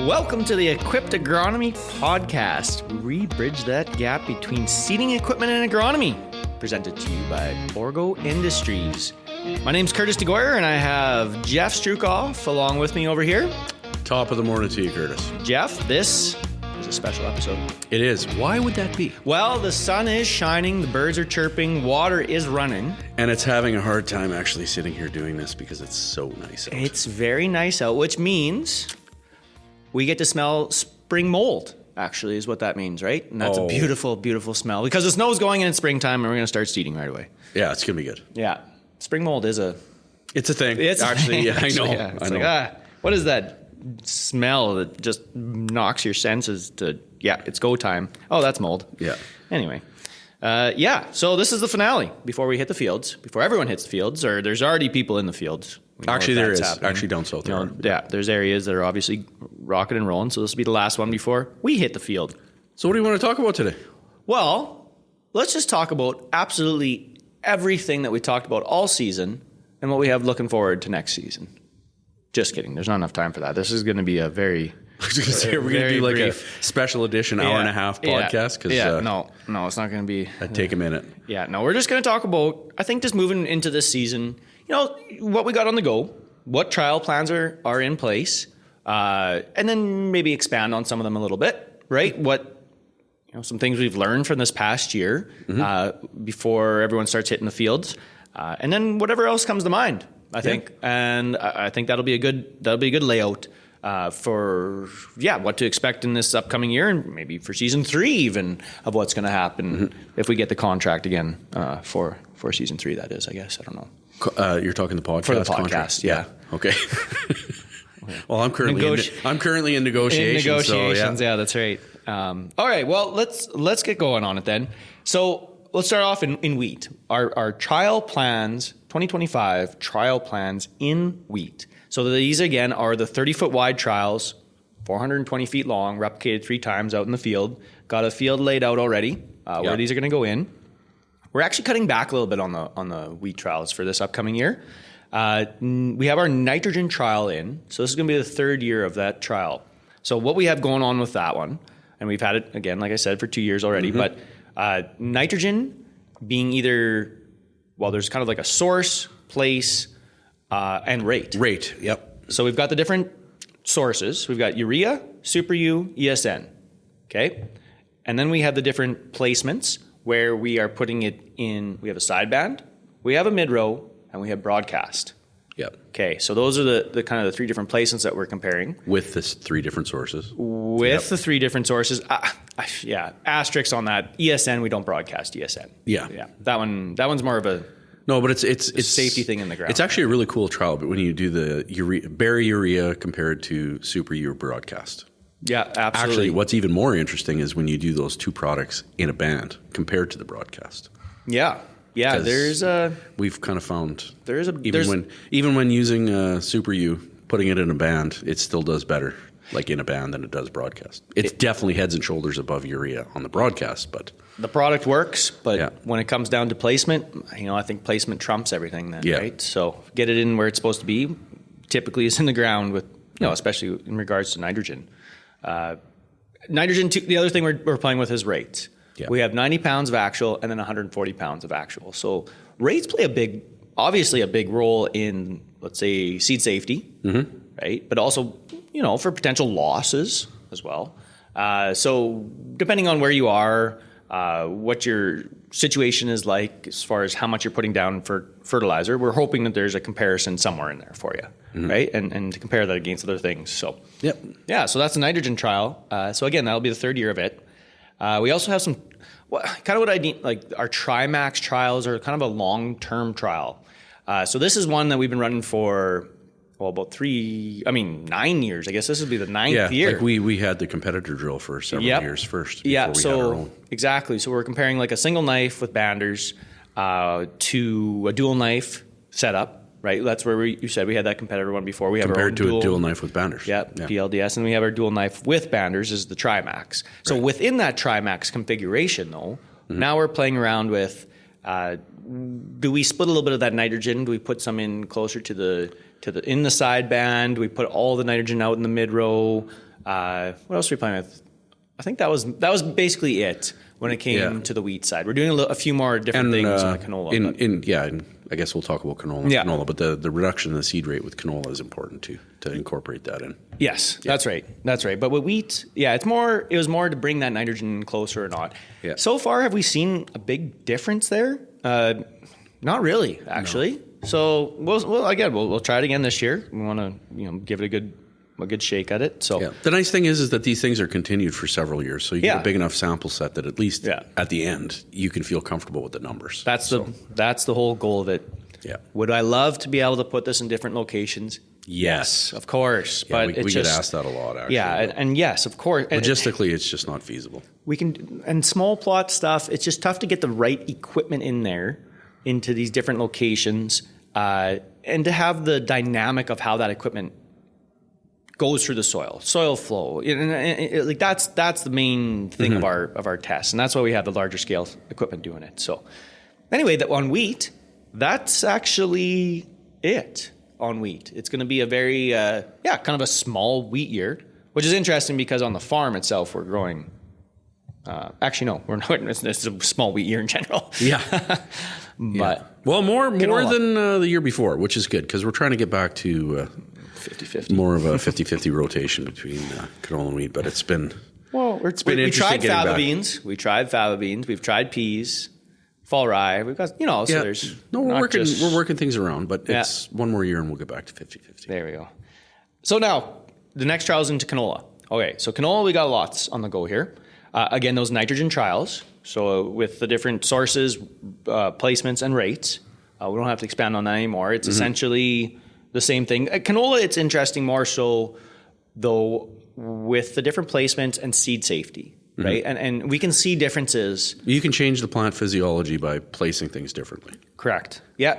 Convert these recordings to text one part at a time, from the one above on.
Welcome to the Equipped Agronomy podcast. We bridge that gap between seeding equipment and agronomy. Presented to you by Orgo Industries. My name's Curtis DeGoyer, and I have Jeff Strukoff along with me over here. Top of the morning to you, Curtis. Jeff, this is a special episode. It is. Why would that be? Well, the sun is shining, the birds are chirping, water is running. And it's having a hard time actually sitting here doing this because it's so nice out. It's very nice out, which means we get to smell spring mold, actually, is what that means, right? And that's a beautiful, beautiful smell because the snow's going in springtime and we're going to start seeding right away. Yeah, it's going to be good. Yeah. Spring mold is It's a thing. It's actually, a thing. Yeah, I know. Yeah. I know. Like, what is that smell that just knocks your senses to, it's go time. Oh, that's mold. Yeah. Anyway. So this is the finale before we hit the fields, before everyone hits the fields, or there's already people in the fields. Actually, there is. Happening. Actually, don't so there. Yeah, there's areas that are obviously rocking and rolling, so this will be the last one before we hit the field. So what do you want to talk about today? Well, let's just talk about absolutely everything that we talked about all season and what we have looking forward to next season. Just kidding. There's not enough time for that. This is going to be a very... I was going to say, we're going to do like a special edition hour and a half podcast. No, it's not going to be... That'd take a minute. We're just going to talk about, I think, just moving into this season, what we got on the go, what trial plans are in place, and then maybe expand on some of them a little bit, right? What, some things we've learned from this past year before everyone starts hitting the fields, and then whatever else comes to mind, I think. And I think that'll be a good layout for what to expect in this upcoming year, and maybe for season 3 even of what's going to happen if we get the contract again for season 3. That is, I guess. I don't know. You're talking the podcast. For the podcast, contract. yeah. Okay. Well, I'm currently in negotiations. Yeah, that's right. All right. Well, let's get going on it then. So let's start off in wheat. Our trial plans, 2025 trial plans in wheat. So these, again, are the 30-foot wide trials, 420 feet long, replicated 3 times out in the field. Got a field laid out already where these are going to go in. We're actually cutting back a little bit on the wheat trials for this upcoming year. We have our nitrogen trial in. So this is going to be the 3rd year of that trial. So what we have going on with that one, and we've had it, again, like I said, for 2 years already, but nitrogen being either, there's kind of like a source, place, and rate. Rate, yep. So we've got the different sources. We've got urea, Super U, ESN, okay? And then we have the different placements where we are putting it in. We have a sideband, we have a mid-row, and we have broadcast. Yep. Okay, so those are the kind of the 3 different placements that we're comparing. With the 3 different sources. With the 3 different sources. Asterisks on that. ESN, we don't broadcast ESN. Yeah. That one's more of a... No, but it's safety thing in the ground. It's actually a really cool trial, but when you do the berry urea compared to Super U broadcast. Yeah, absolutely. Actually, what's even more interesting is when you do those 2 products in a band compared to the broadcast. Yeah. We've kind of found even when using Super U, putting it in a band, it still does better, like in a band, than it does broadcast. It's definitely heads and shoulders above urea on the broadcast, but the product works. But when it comes down to placement, I think placement trumps everything. Then, right? So get it in where it's supposed to be. Typically, is in the ground with especially in regards to nitrogen. Nitrogen. The other thing we're playing with is rates. Yeah. We have 90 pounds of actual and then 140 pounds of actual. So rates play obviously a big role in, let's say, seed safety, right? But also, for potential losses as well. So depending on where you are, what your situation is like as far as how much you're putting down for fertilizer, we're hoping that there's a comparison somewhere in there for you, right? And to compare that against other things. So, so that's a nitrogen trial. So again, that'll be the 3rd year of it. We also have some, what I need, like our Trimax trials are kind of a long-term trial. So this is one that we've been running for, about 9 years. I guess this would be the 9th year. Like we had the competitor drill for several years first before we had our own. Exactly. So we're comparing like a single knife with banders to a dual knife setup. Right, that's where you said we had that competitor one before. We have compared to a dual knife with banders. Yeah, PLDS, and we have our dual knife with banders is the Trimax. So within that Trimax configuration, though, now we're playing around with: do we split a little bit of that nitrogen? Do we put some in closer to the in the side band. We put all the nitrogen out in the mid row. What else were we playing with? I think that was basically it when it came to the wheat side. We're doing a few more different things on the canola. And I guess we'll talk about canola, but the reduction in the seed rate with canola is important too, to incorporate that in. Yes, that's right. But with wheat, it was more to bring that nitrogen closer or not. Yeah. So far, have we seen a big difference there? Not really, actually. No. So we'll try it again this year. We want to give it a good shake at it. So the nice thing is that these things are continued for several years, so you get a big enough sample set that at least at the end you can feel comfortable with the numbers. That's the whole goal of it. Yeah. Would I love to be able to put this in different locations? Yes, of course. Yeah, but we get asked that a lot, actually. Yeah, and yes, of course. Logistically, it's just not feasible. And small plot stuff, it's just tough to get the right equipment in there into these different locations, and to have the dynamic of how that equipment goes through the soil flow. Like that's the main thing of our tests, and that's why we have the larger scale equipment doing it. So anyway, on wheat, that's actually it on wheat. It's going to be a very kind of a small wheat year, which is interesting because on the farm itself we're growing. Actually, no, we're not. It's a small wheat year in general. Yeah, but more than the year before, which is good because we're trying to get back to 50-50. More of a 50-50 rotation between canola and wheat, but it's been interesting. We tried fava beans. We've tried peas, fall rye. We've got So there's we're working things around, but it's one more year and we'll get back to 50-50. There we go. So now the next trial is into canola. Okay, so canola we got lots on the go here. Again, those nitrogen trials. So with the different sources, placements, and rates, we don't have to expand on that anymore. It's essentially the same thing. Canola, it's interesting more so, though, with the different placements and seed safety, right? And we can see differences. You can change the plant physiology by placing things differently. Correct. Yeah.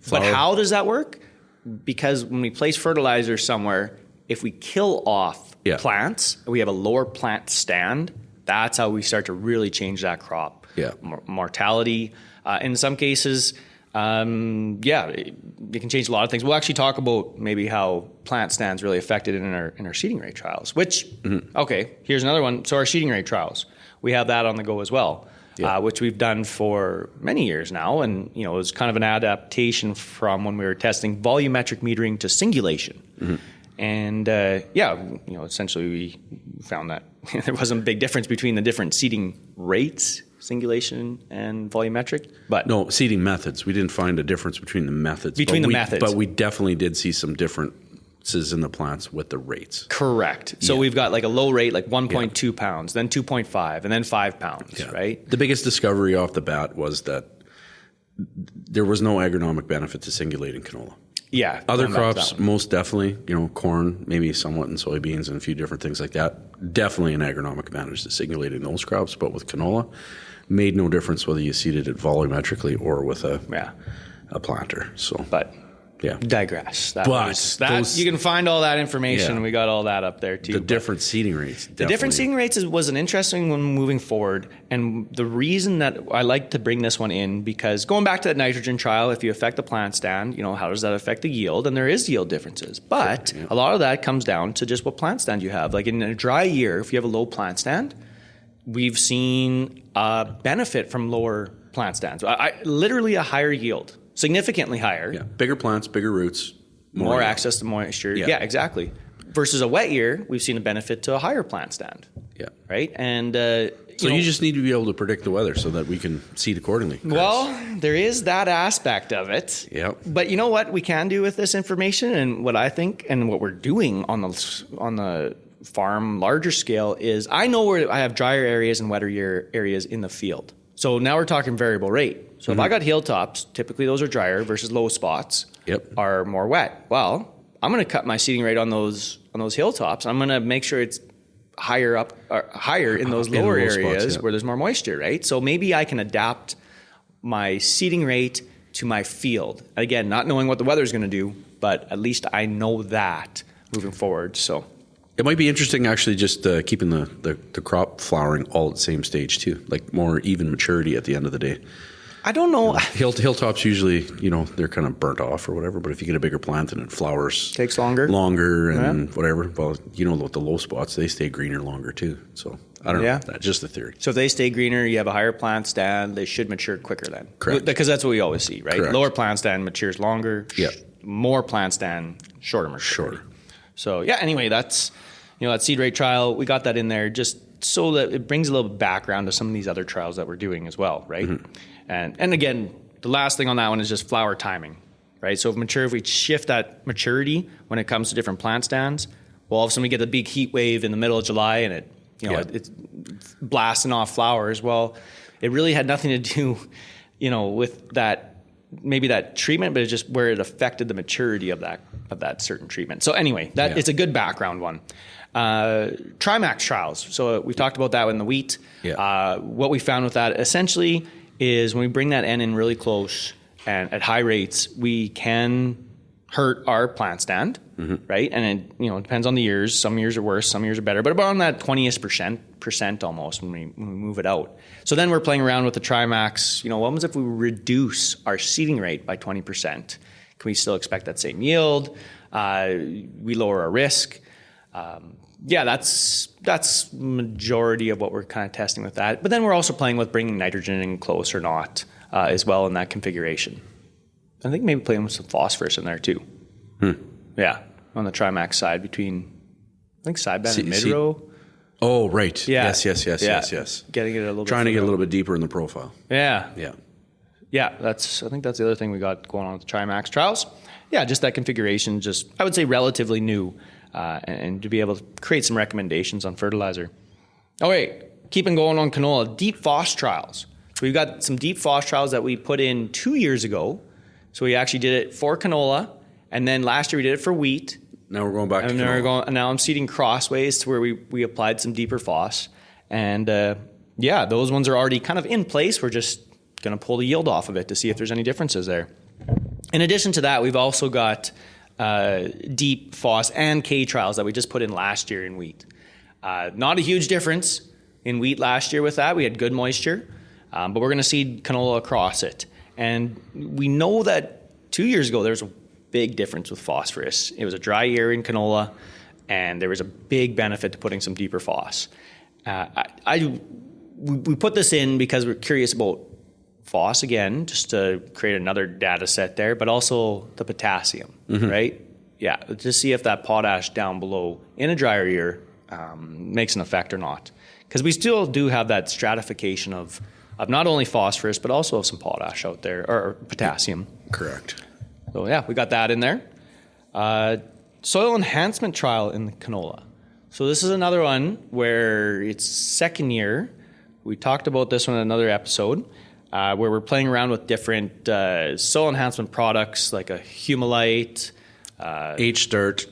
But how does that work? Because when we place fertilizer somewhere, if we kill off plants, we have a lower plant stand, that's how we start to really change that crop. Yeah. Mortality. In some cases, it can change a lot of things. We'll actually talk about maybe how plant stands really affected in our seeding rate trials, which, here's another one. So our seeding rate trials, we have that on the go as well, which we've done for many years now. And, it was kind of an adaptation from when we were testing volumetric metering to singulation. And, essentially we found that there wasn't a big difference between the different seeding rates, singulation and volumetric. But no, seeding methods. We didn't find a difference between the methods. But we definitely did see some differences in the plants with the rates. Correct. So we've got like a low rate, like 1.2 pounds, then 2.5, and then 5 pounds, right? The biggest discovery off the bat was that there was no agronomic benefit to singulating canola. Yeah. Other crops, most definitely, corn, maybe somewhat in soybeans and a few different things like that. Definitely an agronomic advantage to singulating those crops. But with canola, made no difference whether you seeded it volumetrically or with a planter. So, digress. You can find all that information. Yeah. We got all that up there too. The different seeding rates. The different seeding rates was an interesting one moving forward. And the reason that I like to bring this one in, because going back to that nitrogen trial, if you affect the plant stand, how does that affect the yield? And there is yield differences. But a lot of that comes down to just what plant stand you have. Like in a dry year, if you have a low plant stand, we've seen a benefit from lower plant stands. Literally a higher yield. Significantly higher. Yeah. Bigger plants, bigger roots. More access to moisture. Yeah, exactly. Versus a wet year, we've seen a benefit to a higher plant stand. Yeah. Right? And you just need to be able to predict the weather so that we can seed accordingly. Well, there is that aspect of it. Yeah. But you know what we can do with this information, and what I think and what we're doing on the farm larger scale is, I know where I have drier areas and wetter year areas in the field. So now we're talking variable rate. So if I got hilltops, typically those are drier versus low spots are more wet. Well, I'm going to cut my seeding rate on those hilltops. I'm going to make sure it's higher in those lower areas where there's more moisture, right? So maybe I can adapt my seeding rate to my field. Again, not knowing what the weather's going to do, but at least I know that moving forward. So it might be interesting actually just keeping the crop flowering all at the same stage too, like more even maturity at the end of the day. I don't know. Hilltops usually, they're kind of burnt off or whatever. But if you get a bigger plant and it flowers takes longer and whatever, well, the low spots, they stay greener longer too. So I don't know. That's just the theory. So if they stay greener, you have a higher plant stand, they should mature quicker then. Correct. Because that's what we always see, right? Correct. Lower plant stand matures longer. Yep. More plant stand, shorter maturity. Shorter. So anyway, that's, that seed rate trial, we got that in there just so that it brings a little background to some of these other trials that we're doing as well, right? Mm-hmm. And again, the last thing on that one is just flower timing, right? So if we shift that maturity when it comes to different plant stands, well, all of a sudden we get a big heat wave in the middle of July and it's blasting off flowers. Well, it really had nothing to do, with that, maybe that treatment, but it's just where it affected the maturity of that certain treatment. So anyway, it's a good background one. Trimax trials. So we've talked about that in the wheat. Yeah. What we found with that essentially is when we bring that N in really close and at high rates, we can hurt our plant stand, right? And it depends on the years. Some years are worse, some years are better, but about on that 20ish percent almost when we move it out. So then we're playing around with the Trimax. What happens if we reduce our seeding rate by 20%? Can we still expect that same yield? We lower our risk. That's majority of what we're kind of testing with that. But then we're also playing with bringing nitrogen in close or not as well in that configuration. I think maybe playing with some phosphorus in there too. Yeah, on the Trimax side between, I think sideband and mid-row. Oh, right. Yeah. Yes. Getting it a little bit. Trying to get a little bit deeper in the profile. Yeah. I think that's the other thing we got going on with the Trimax trials. Yeah, just that configuration, I would say relatively new. And to be able to create some recommendations on fertilizer. Oh, wait, keeping going on canola, deep phos trials. So we've got some deep phos trials that we put in 2 years ago. So we actually did it for canola, and then last year we did it for wheat. Now we're going back to canola. Now I'm seeding crossways to where we applied some deeper phos. And those ones are already kind of in place. We're just going to pull the yield off of it to see if there's any differences there. In addition to that, we've also got deep phos and K trials that we just put in last year in wheat. Not a huge difference in wheat last year with that. We had good moisture, but we're going to seed canola across it. And we know that 2 years ago, there was a big difference with phosphorus. It was a dry year in canola, and there was a big benefit to putting some deeper phos. We put this in because we're curious about phos again, just to create another data set there, but also the potassium, right? Yeah, to see if that potash down below in a drier year makes an effect or not. Because we still do have that stratification of not only phosphorus, but also of some potash out there, or potassium. Correct. So we got that in there. Soil enhancement trial in the canola. So this is another one where it's second year. We talked about this one in another episode. Where we're playing around with different soil enhancement products like a Humalite, H-Start,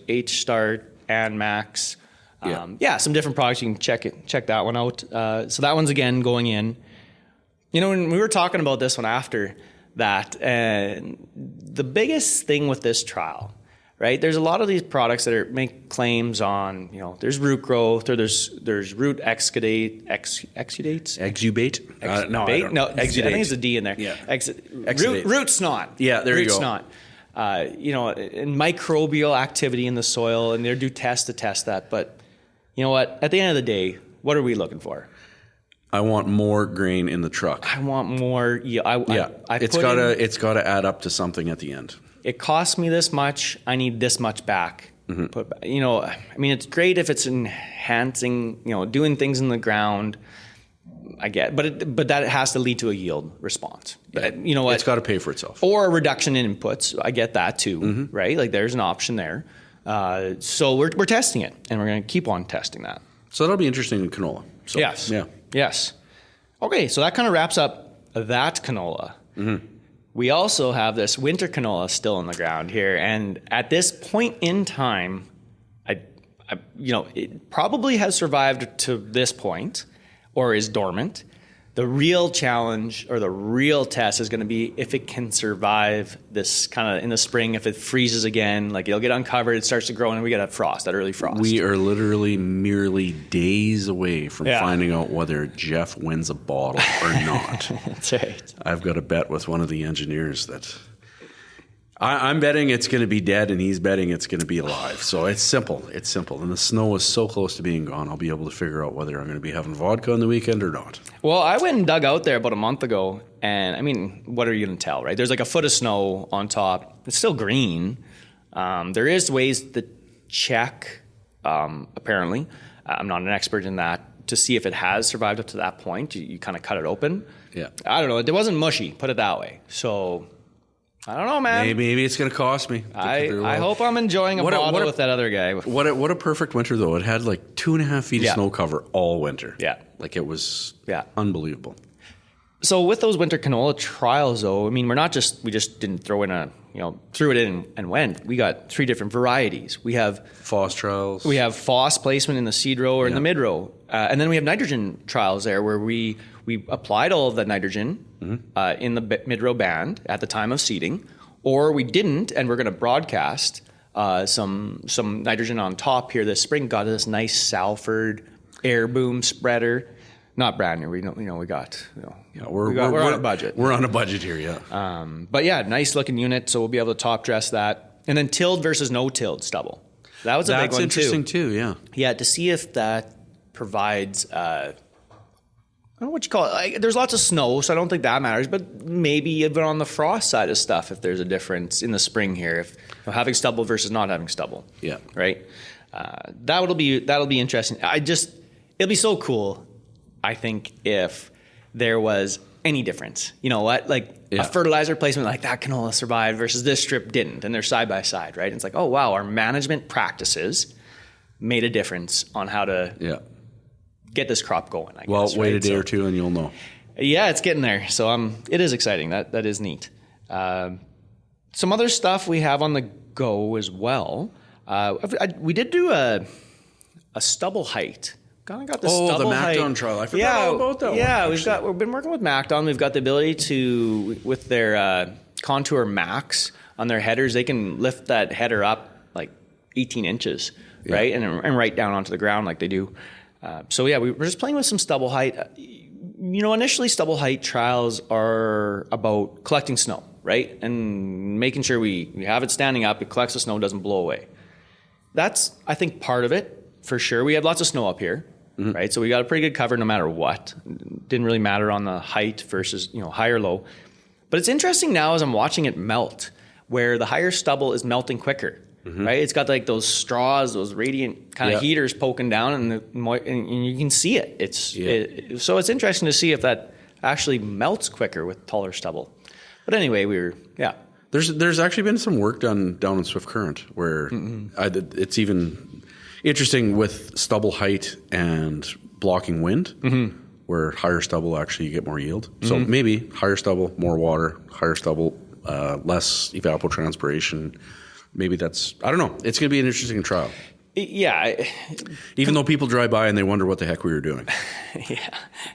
and Max. Some different products. You can check that one out. So that one's again going in. When we were talking about this one after that, the biggest thing with this trial, right? There's a lot of these products that make claims on, there's root growth or there's root exudates. Exubate? No, exudate. I think it's a D in there. Yeah. Root snot. Yeah, there you go. Root snot. And microbial activity in the soil, and they do tests to test that. But you know what? At the end of the day, what are we looking for? I want more grain in the truck. I want more. It's got to add up to something at the end. It costs me this much. I need this much back. It's great if it's enhancing, doing things in the ground. I get, but that has to lead to a yield response. Yeah. You know what? It's got to pay for itself. Or a reduction in inputs. I get that too, right? Like there's an option there. So we're testing it, and we're going to keep on testing that. So that'll be interesting in canola. So, yes. Yeah. Yes. Okay, so that kind of wraps up that canola. We also have this winter canola still in the ground here, and at this point in time, it probably has survived to this point, or is dormant. The real challenge or the real test is going to be if it can survive this kind of in the spring. If it freezes again, like it'll get uncovered, it starts to grow, and we get a frost, that early frost. We are literally merely days away from finding out whether Jeff wins a bottle or not. That's right. I've got a bet with one of the engineers that I'm betting it's going to be dead, and he's betting it's going to be alive. So it's simple. It's simple. And the snow is so close to being gone, I'll be able to figure out whether I'm going to be having vodka on the weekend or not. Well, I went and dug out there about a month ago, and I mean, what are you going to tell, right? There's like a foot of snow on top. It's still green. There is ways to check, apparently. I'm not an expert in that, to see if it has survived up to that point. You kind of cut it open. Yeah. I don't know. It wasn't mushy, put it that way. So I don't know, man. Maybe it's going to cost me. I hope I'm enjoying a bottle with that other guy. What a perfect winter, though. It had like 2.5 feet of snow cover all winter. Yeah. Like it was unbelievable. So with those winter canola trials, though, I mean, we just didn't throw in threw it in and went. We got 3 different varieties. We have FOSS trials. We have FOSS placement in the seed row or in the mid row. And then we have nitrogen trials there where we applied all of that nitrogen in the mid row band at the time of seeding, or we didn't, and we're going to broadcast some nitrogen on top here this spring. Got this nice Salford air boom spreader. Not brand new. We got. We're on a budget. We're on a budget here, yeah. But yeah, nice looking unit. So we'll be able to top dress that, and then tilled versus no tilled stubble. That was a big one too. That's interesting too. Yeah. Yeah, to see if that provides. I don't know what you call it. There's lots of snow, so I don't think that matters. But maybe even on the frost side of stuff, if there's a difference in the spring here, if having stubble versus not having stubble. Yeah. Right. That'll be interesting. It'll be so cool. I think if there was any difference, you know what, like a fertilizer placement like that canola survived versus this strip didn't, and they're side by side, right? And it's like, oh wow, our management practices made a difference on how to get this crop going. I guess, wait a day or two and you'll know. Yeah, it's getting there. So it is exciting. That is neat. Some other stuff we have on the go as well. We did do a stubble height. Kind of got the stubble the MacDon height trial. I forgot all about that one. Yeah, we've been working with MacDon. We've got the ability to, with their Contour Max on their headers, they can lift that header up like 18 inches, right? And right down onto the ground like they do. We're just playing with some stubble height. Initially stubble height trials are about collecting snow, right? And making sure we have it standing up, it collects the snow, doesn't blow away. That's, I think, part of it for sure. We have lots of snow up here. Mm-hmm. Right, so we got a pretty good cover no matter what. Didn't really matter on the height versus high or low. But it's interesting now as I'm watching it melt, where the higher stubble is melting quicker. Mm-hmm. Right, it's got like those straws, those radiant kind of heaters poking down, and you can see it. So it's interesting to see if that actually melts quicker with taller stubble. But anyway, There's actually been some work done down in Swift Current where it's even interesting with stubble height and blocking wind, where higher stubble actually you get more yield. So maybe higher stubble, more water, higher stubble, less evapotranspiration. Maybe that's, I don't know. It's going to be an interesting trial. Yeah. Even though people drive by and they wonder what the heck we were doing.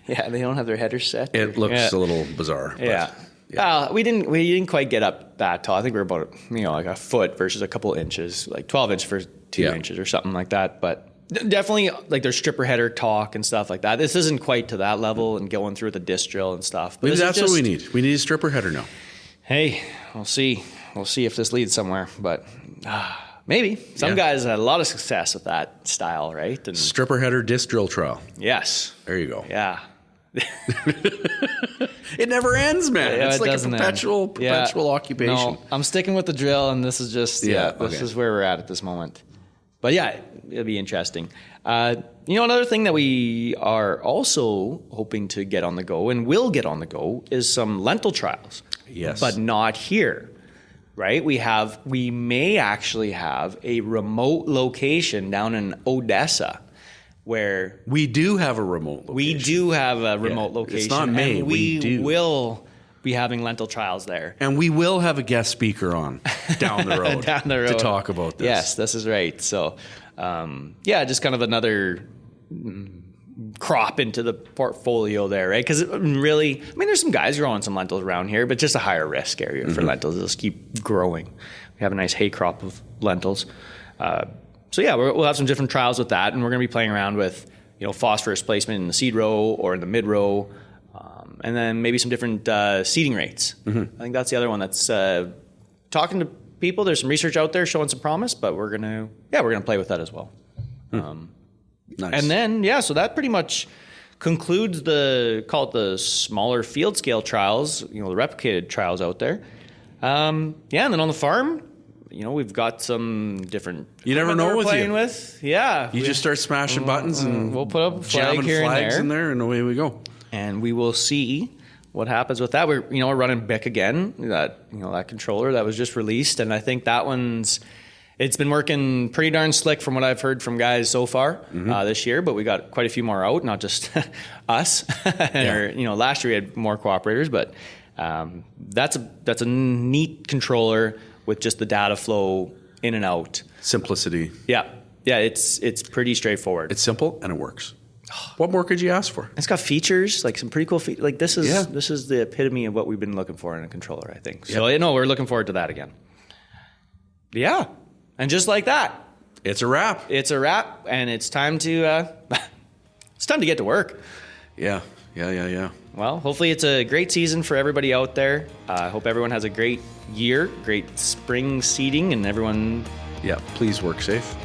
Yeah, they don't have their headers set. It looks a little bizarre. But, we didn't quite get up that tall. I think we were about like a foot versus a couple inches, like 12 inches versus 2 inches or something like that. But definitely, like there's stripper header talk and stuff like that. This isn't quite to that level and going through the disc drill and stuff. But maybe that's what we need. We need a stripper header now. Hey, we'll see. We'll see if this leads somewhere. But maybe. Some guys had a lot of success with that style, right? And stripper header disc drill trial. Yes. There you go. Yeah. It never ends, man. It's like a perpetual occupation. No, I'm sticking with the drill, and this is just this is where we're at this moment. But yeah, it'll be interesting. Another thing that we are also hoping to get on the go and will get on the go is some lentil trials. Yes, but not here. Right? We may actually have a remote location down in Odessa. Where we do have a remote location. We do have a remote location. It's not May. We will be having lentil trials there. And we will have a guest speaker on down the road, to talk about this. Yes, this is right. So, just kind of another crop into the portfolio there, right? Because really, I mean, there's some guys growing some lentils around here, but just a higher risk area for lentils. They'll just keep growing. We have a nice hay crop of lentils. So yeah, we'll have some different trials with that, and we're going to be playing around with, phosphorus placement in the seed row or in the mid row, and then maybe some different seeding rates. I think that's the other one that's talking to people. There's some research out there showing some promise, but we're gonna play with that as well. Nice. And then, so that pretty much concludes the smaller field scale trials, the replicated trials out there. And then on the farm, we've got some different. You never know with playing you. With. Yeah. You just start smashing buttons and we'll put up a flag jamming here flags and in away we go. And we will see what happens with that. We're running Bic again, that controller that was just released, and I think that it's been working pretty darn slick from what I've heard from guys so far this year, but we got quite a few more out, not just us. Last year we had more cooperators, but that's a neat controller with just the data flow in and out. Simplicity. Yeah, it's pretty straightforward. It's simple and it works. What more could you ask for? It's got features, like some pretty cool features. Like this is the epitome of what we've been looking for in a controller, I think. So we're looking forward to that again. Yeah. And just like that, it's a wrap. And it's time to get to work. Yeah. Well, hopefully it's a great season for everybody out there. I hope everyone has a great year, great spring seeding, and everyone. Yeah, please work safe.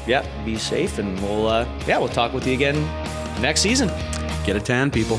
Yeah, be safe, and we'll talk with you again next season. Get a tan, people.